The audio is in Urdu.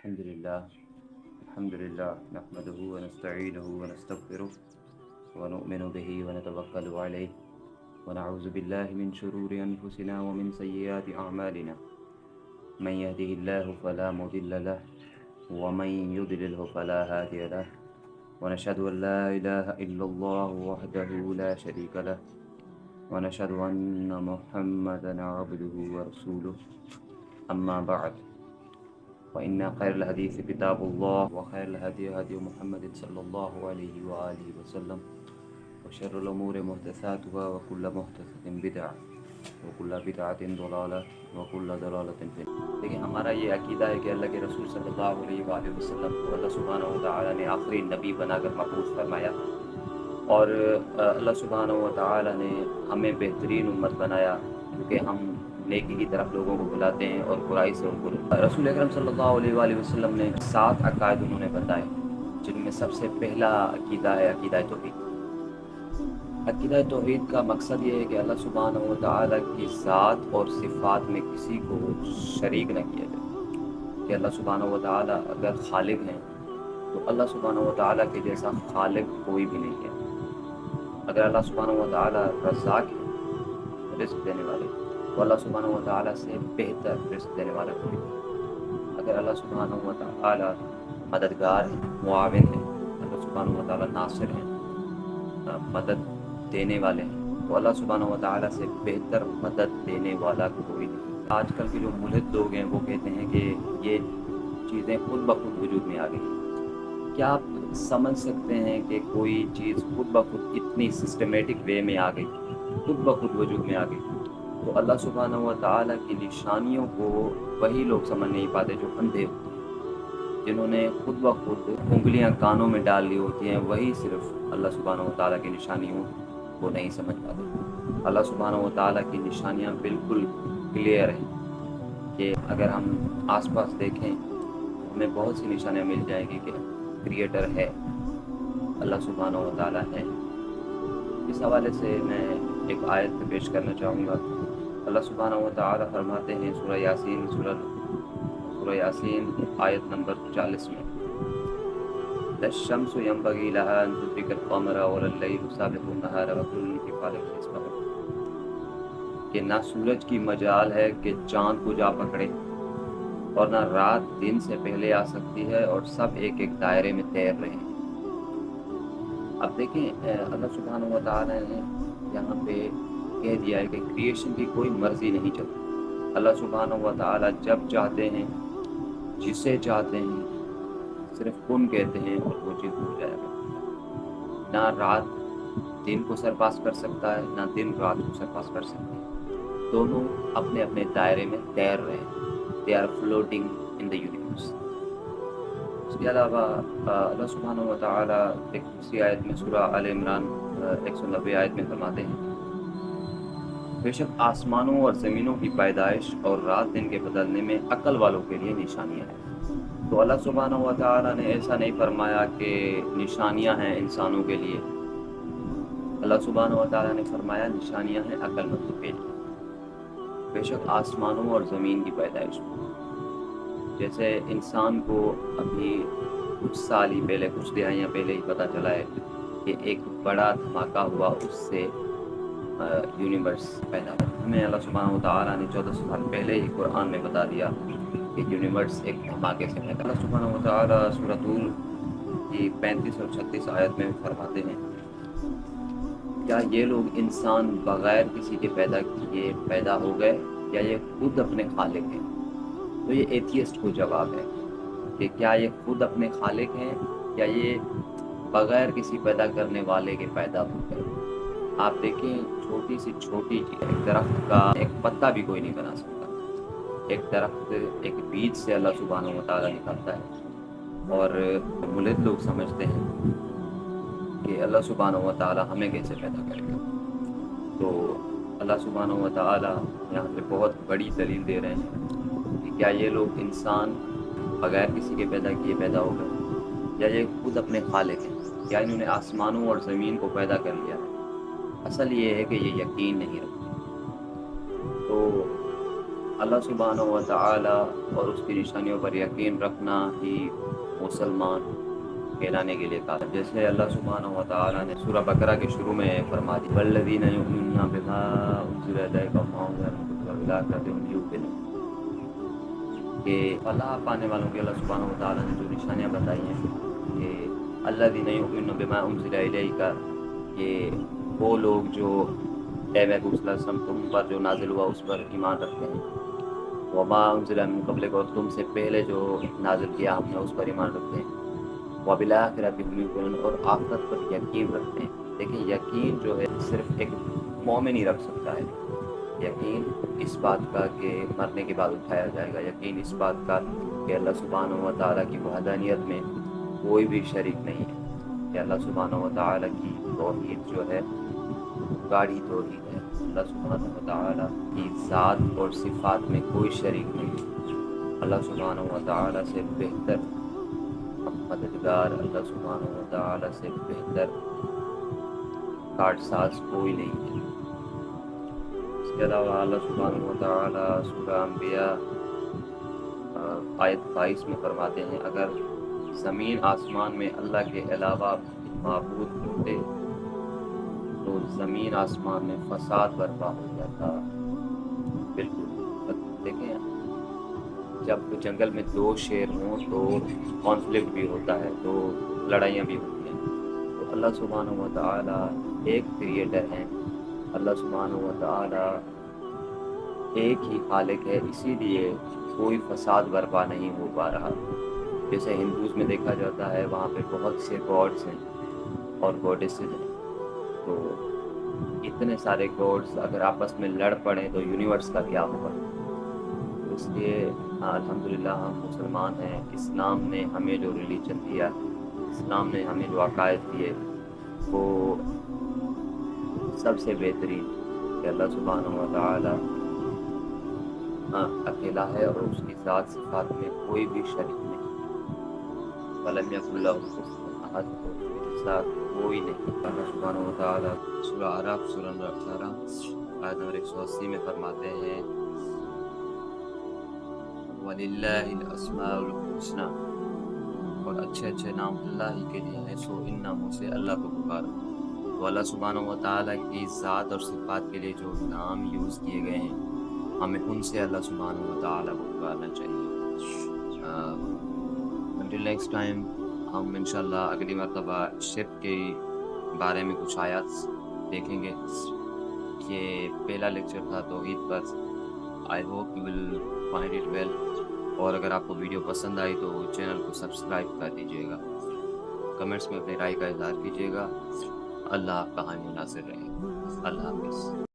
الحمد لله نحمده ونستعينه ونستغفره ونؤمن به ونتوكل عليه ونعوذ بالله من شرور أنفسنا ومن سيئات أعمالنا من يهده الله فلا مضل له ومن يضلله فلا هادي له ونشهد أن لا إله إلا الله وحده لا شريك له ونشهد أن محمدا عبده ورسوله أما بعد وإن خير الحديث كتاب الله وخير الهدي هدي محمد صلى الله عليه وآله وسلم وشر الأمور محدثاتها وكل محدثة بدعة وكل بدعة ضلالة وكل ضلالة في النار۔ لیکن ہمارا یہ عقیدہ ہے کہ اللہ کے رسول صلی اللہ علیہ وآلہ وسلم کو اللہ سبحانہ و تعالیٰ نے آخری نبی بنا کر مبعوث فرمایا، اور اللہ سبحانہ و تعالیٰ نے ہمیں بہترین امت بنایا کیونکہ ہم نیکی کی طرف لوگوں کو بلاتے ہیں اور برائی سے ان کو روکتے ہیں۔ رسول اکرم صلی اللہ علیہ وآلہ وسلم نے 7 عقائد انہوں نے بتائے، جن میں سب سے پہلا عقیدہ ہے عقیدہ توحید۔ عقیدہ توحید کا مقصد یہ ہے کہ اللہ سبحانہ و تعالیٰ کی ذات اور صفات میں کسی کو شریک نہ کیا جائے، کہ اللہ سبحانہ و تعالیٰ اگر خالق ہیں تو اللہ سبحانہ و تعالیٰ کے جیسا خالق کوئی بھی نہیں ہے۔ اگر اللہ سبحانہ و تعالیٰ رزاق ہے، رزق دینے والے، تو اللہ سبحانہ و تعالیٰ سے بہتر رزق دینے والا کوئی نہیں۔ اگر اللہ سبحانہ و تعالیٰ مددگار ہے، معاون ہے، اللہ سبحانہ و تعالیٰ ناصر ہے، مدد دینے والے ہیں، تو اللہ سبحانہ و تعالیٰ سے بہتر مدد دینے والا کوئی نہیں۔ آج کل کے جو ملحد لوگ ہیں وہ کہتے ہیں کہ یہ چیزیں خود بخود وجود میں آ گئی۔ کیا آپ سمجھ سکتے ہیں کہ کوئی چیز خود بخود اتنی سسٹمیٹک وے میں آ گئی، خود بخود وجود میں آ گئی؟ تو اللہ سبحانہ و تعالیٰ کی نشانیوں کو وہی لوگ سمجھ نہیں پاتے جو اندھے ہوتے ہیں، جنہوں نے خود بخود انگلیاں کانوں میں ڈال لی ہوتی ہیں، وہی صرف اللہ سبحانہ و تعالیٰ کی نشانیوں کو نہیں سمجھ پاتے۔ اللہ سبحانہ و تعالیٰ کی نشانیاں بالکل کلیئر ہیں کہ اگر ہم آس پاس دیکھیں ہمیں بہت سی نشانیاں مل جائیں گی کہ کریٹر ہے، اللہ سبحانہ و تعالیٰ ہے۔ اس حوالے سے میں ایک آیت پیش کرنا چاہوں گا۔ اللہ سبحانہ و تعالیٰ فرماتے ہیں سورہ یاسین آیت نمبر 40 میں، الشمس ينبغي لها أن تدرك القمر ولا الليل سابق النهار وكل في فلك يسبحون، کہ نہ سورج کی مجال ہے کہ چاند کو جا پکڑے، اور نہ رات دن سے پہلے آ سکتی ہے، اور سب ایک ایک دائرے میں تیر رہے ہیں۔ اب دیکھیں اللہ سبحانہ و تعالیٰ نے یہاں پہ کہہ دیا ہے کہ کریشن کی کوئی مرضی نہیں چلتی۔ اللہ سبحانہ و تعالیٰ جب چاہتے ہیں، جسے چاہتے ہیں، صرف کن کہتے ہیں اور وہ چیز ہو جائے گا۔ نہ رات دن کو سرپاس کر سکتا ہے، نہ دن رات کو سرپاس کر سکتے ہیں، دونوں اپنے اپنے دائرے میں تیر رہے ہیں۔ They are floating in the universe. اس کے علاوہ اللہ سبحانہ و تعالیٰ ایک دوسری آیت میں سورہ آل عمران 190 آیت میں فرماتے ہیں، بے شک آسمانوں اور زمینوں کی پیدائش اور رات دن کے بدلنے میں عقل والوں کے لیے نشانیاں ہیں۔ تو اللہ سبحانہ و تعالیٰ نے ایسا نہیں فرمایا کہ نشانیاں ہیں انسانوں کے لیے، اللہ سبحانہ و تعالیٰ نے فرمایا نشانیاں ہیں عقل مندوں کے لیے۔ بے شک آسمانوں اور زمین کی پیدائش، جیسے انسان کو ابھی کچھ سال ہی پہلے، کچھ دہائیاں پہلے ہی پتہ چلا ہے کہ ایک بڑا دھماکہ ہوا، اس سے یونیورس پیدا ہوا۔ ہمیں اللہ سبحانہ و تعالیٰ نے 1400 سال پہلے ہی قرآن میں بتا دیا کہ یونیورس ایک دھماکے سے پیدا۔ اللہ سبحانہ و تعالیٰ سورۃ طور کی 35 اور 36 آیت میں فرماتے ہیں، کیا یہ لوگ انسان بغیر کسی کے پیدا کیے پیدا ہو گئے، یا یہ خود اپنے خالق ہیں؟ تو یہ ایتھیسٹ کو جواب ہے کہ کیا یہ خود اپنے خالق ہیں، یا یہ بغیر کسی پیدا کرنے والے کے پیدا ہو گئے؟ آپ دیکھیں چھوٹی سی چھوٹی چیز، ایک درخت کا ایک پتا بھی کوئی نہیں بنا سکتا۔ ایک درخت ایک بیج سے اللہ سبحانہ و تعالیٰ نکالتا ہے، اور ملحد لوگ سمجھتے ہیں کہ اللہ سبحانہ و تعالیٰ ہمیں کیسے پیدا کرے گا۔ تو اللہ سبحانہ و تعالیٰ یہاں پہ بہت بڑی دلیل دے رہے ہیں کہ کیا یہ لوگ انسان بغیر کسی کے پیدا کیے پیدا ہو گئے، یا یہ خود اپنے خالق ہیں؟ کیا انہوں نے آسمانوں اور زمین کو پیدا کر لیا ہے؟ اصل یہ ہے کہ یہ یقین نہیں رکھتے۔ تو اللہ سبحانہ و تعالی اور اس کی نشانیوں پر یقین رکھنا ہی مسلمان کہلانے کے لیے کہا. جیسے اللہ سبحانہ و تعالی نے سورہ بقرہ کے شروع میں فرما دیا والذین یؤمنون بما انزل الیک وما انزل من قبلک والآخرۃ هم یوقنون، کہ فلاح پانے والوں کے اللہ سبحانہ و تعالی نے جو نشانیاں بتائی ہیں کہ الذین یؤمنون بما انزل الیک، کہ وہ لوگ جو اے محبوب صلی اللہ علیہ وسلم تم پر جو نازل ہوا اس پر ایمان رکھتے ہیں، وما انزل من قبلک، اور تم سے پہلے جو نازل کیا ہم نے اس پر ایمان رکھتے ہیں، وبالآخرۃ هم یوقنون، اور آخرت پر یقین رکھتے ہیں. دیکھیں یقین جو ہے صرف ایک مومن ہی رکھ سکتا ہے. یقین اس بات کا کہ مرنے کے بعد اٹھایا جائے گا، یقین اس بات کا کہ اللہ سبحانہ و تعالیٰ کی وحدانیت میں کوئی بھی شریک نہیں ہے، کہ اللہ سبحانہ و تعالیٰ کی توحید جو ہے گاڑی توحید ہے. اللہ سبحانہ و تعالیٰ کی ذات اور صفات میں کوئی شریک نہیں ہے. اللہ سبحانہ و تعالیٰ سے بہتر مددگار، اللہ سبحانہ و تعالیٰ سے بہتر کارڈ ساز کوئی نہیں ہے. اس کے علاوہ اللہ سبحانہ و تعالیٰ سورہ انبیاء آیت 22 میں فرماتے ہیں اگر زمین آسمان میں اللہ کے علاوہ معبود ہوتے تو زمین آسمان میں فساد برپا ہو جاتا. بالکل دیکھیں جب جنگل میں دو شیر ہوں تو کانفلکٹ بھی ہوتا ہے، تو لڑائیاں بھی ہوتی ہیں. تو اللہ سبحانہ و تعالیٰ ایک کریٹر ہیں، اللہ سبحانہ و تعالیٰ ایک ہی خالق ہے، اسی لیے کوئی فساد برپا نہیں ہو پا رہا. جیسے ہندوز میں دیکھا جاتا ہے وہاں پہ بہت سے گاڈس ہیں اور گوڈیسز ہیں، تو اتنے سارے گاڈس اگر آپس میں لڑ پڑیں تو یونیورس کا کیا ہوگا. اس لیے الحمدللہ ہم مسلمان ہیں. اسلام نے ہمیں جو ریلیجن دیا، اسلام نے ہمیں جو عقائد دیے وہ سب سے بہترین کہ اللہ سبحانہ و تعالیٰ اکیلا ہے اور اس کی ذات صفات میں کوئی بھی شریک نہیں. وَلَمْ يَكُنْ لَهُ كُفُوًا أَحَدٌ، اس کے ساتھ کوئی نہیں. اللہ سبحانہ و تعالیٰ سورہ اعراف سورہ نمبر 18 آیت نمبر 180 میں فرماتے ہیں وَلِلَّهِ الْأَسْمَاءُ الْحُسْنَى، اور اچھے اچھے نام اللہ ہی کے لیے ہیں، سو ان ناموں سے اللہ کو پکارو. تو اللہ سبحانہ و تعالیٰ کی ذات اور صفات کے لیے جو نام یوز کیے گئے ہیں ہمیں ان سے اللہ سبحانہ و تعالیٰ کو پکارنا چاہیے. until next time ہم انشاءاللہ اگلی مرتبہ شرک کے بارے میں کچھ آیات دیکھیں گے. یہ پہلا لیکچر تھا توحید پر. I hope you will find it well, اور اگر آپ کو ویڈیو پسند آئی تو چینل کو سبسکرائب کر دیجیے گا. کمنٹس میں اپنی رائے کا اظہار کیجیے گا. اللہ آپ کا حامی ناصر رہے. اللہ حافظ.